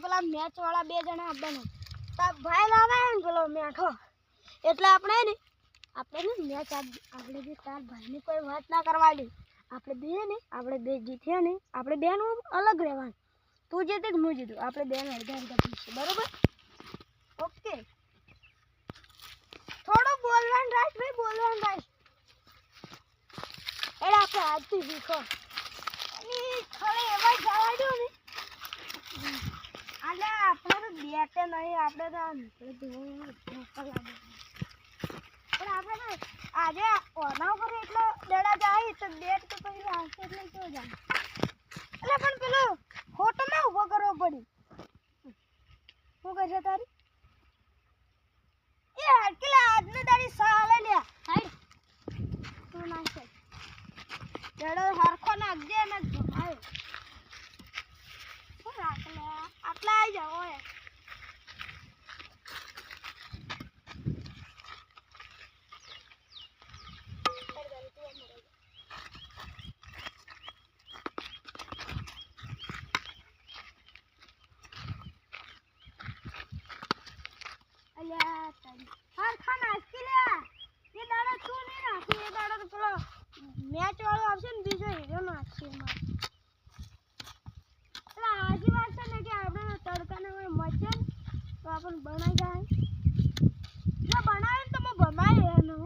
પેલા મેચ વાળા બે જણા આવવાના તા ભાઈ લાવે ને પેલો મેઠો એટલે આપણે ને મેચ આપણે બી તાર ભાઈની કોઈ વાત ના કરવાની આપણે બે જીત્યા ને આપણે બેનું અલગ રહેવાનું તું જીતી હું જીતું આપણે બેન અડધા પીશું બરોબર ઓકે થોડું બોલવાનું રાખ ભાઈ બોલવાનું રાખ એટલે આપણે આજથી શીખો અને ખરે એવા જવા દો ને એટલે આપણે તો બેટે નહીં આપણે તો પણ આપણે આજે ઓના ઉપર એટલો દડા જાય તો બેટ તો પછી આવશે એટલે કેવું જાય એટલે પણ પેલો ફોટો ના ઉભો કરવો પડી શું કરશે તારી એ હટકેલા આજને તારી સાલે લે હાઈ તું નાખે દડો હરખો નાખજે ને ભાઈ શું રાખ લે આટલા આવી જાવ ઓય मैच वालों આવશે ને બીજો હીરો નાખશે એમાં એટલે આજી વાત છે ને કે આપણે તડકાને કોઈ મચે તો આપણને બનાવી જાય જો બનાવે ને તો હું ભમાય એનું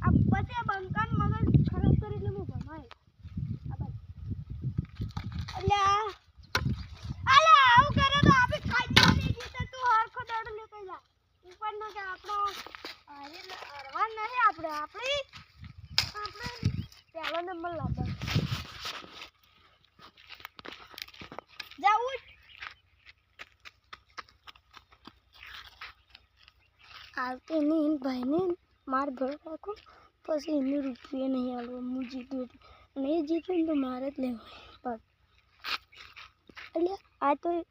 આ પછી બંકાન મગજ ખરાબ કરી એટલે હું ભમાય એટલે આવું કરે તો આપણે ખાઈ જવાની જીતે તું હરખો દડો લેતો જા ઉપર નો કે આપણો હરવા નહીં આપણે પહેલો નંબર લાવો જાઉં આવતી નહીં ભાઈને માર ભર રાખો પછી એને રૂપિયા નહીં આવવા હું જીતું એટલે એ જીતું તો મારે જ લેવાય એટલે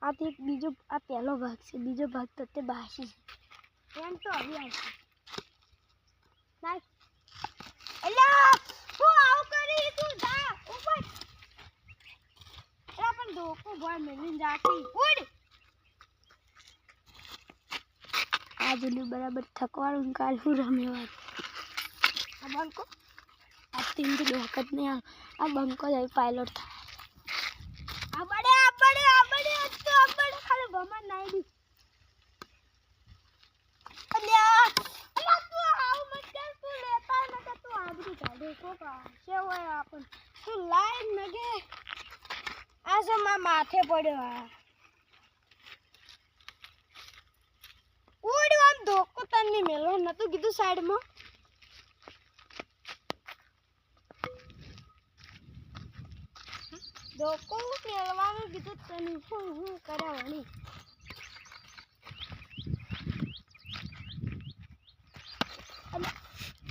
આ તો બીજો આ પહેલો ભાગ છે બીજો ભાગ તો તે બાકી છે એમ તો હવે આવશે ના એટલે તું આવું કરી તું જા ઉપર એ પણ ધોકો ભર મેલીને જાતી ઉડ આ જલ્દી બરાબર થકવાળું કાઢું રમેવા આ બંકો આ તીન તો ડોકત નહીં આ બંકો જાય પાયલોટ થાય આબડે ખાલી ભમર નાઈ દી અલ્યા તું આવું મત કર તું લેતા ન કે તું આબડી કાઢે કોકા છે હોય આપણ તું લાઈન નગે આ સે માથે પડ્યો આ ઉડ આમ ધોકો તને મેલો નતું કીધું સાઈડમાં ધોકો મેલવાનું કીધું તને હું કરાવવાની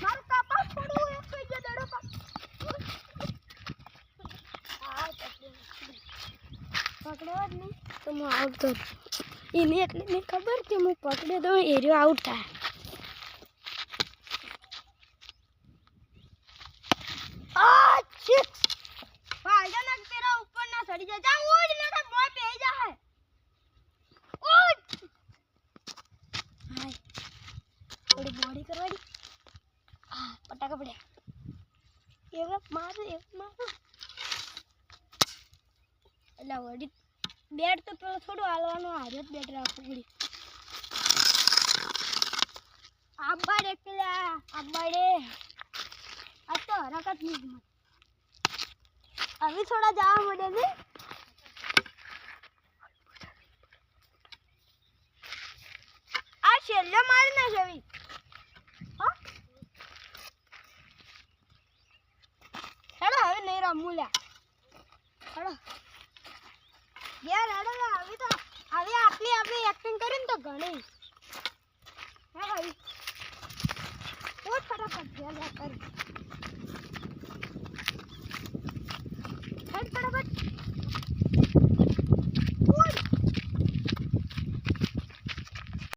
મારું કાપા થોડું એક કઈ જે દડો કા આ પકડવા જ નહીં તો હું આઉટ કરું એને એટલે મને ખબર કે હું પકડે તો એરિયો આઉટ થાય આ સિક્સ ભાઈજા ના તેરા ઉપર ના ચડી જાય જા ઉડ નકા મોય પે જા હે ઉડ હાય થોડી બોડી કરવાની આ પટાકા પડે એક માર એટલે વડી બેટ તો પેલો થોડું હાલવાનું હાર્યો બેટ રાખવું પડી આબાડે પેલા આબાડે આ તો હરકત નહીં अभी थोड़ा जाओ मुझे भी आज शेल्ला मारना जभी हाँ हेलो अभी नहीं रमूला हेलो यार हेलो अभी तो अभी आपली एक्टिंग करें तो गणेश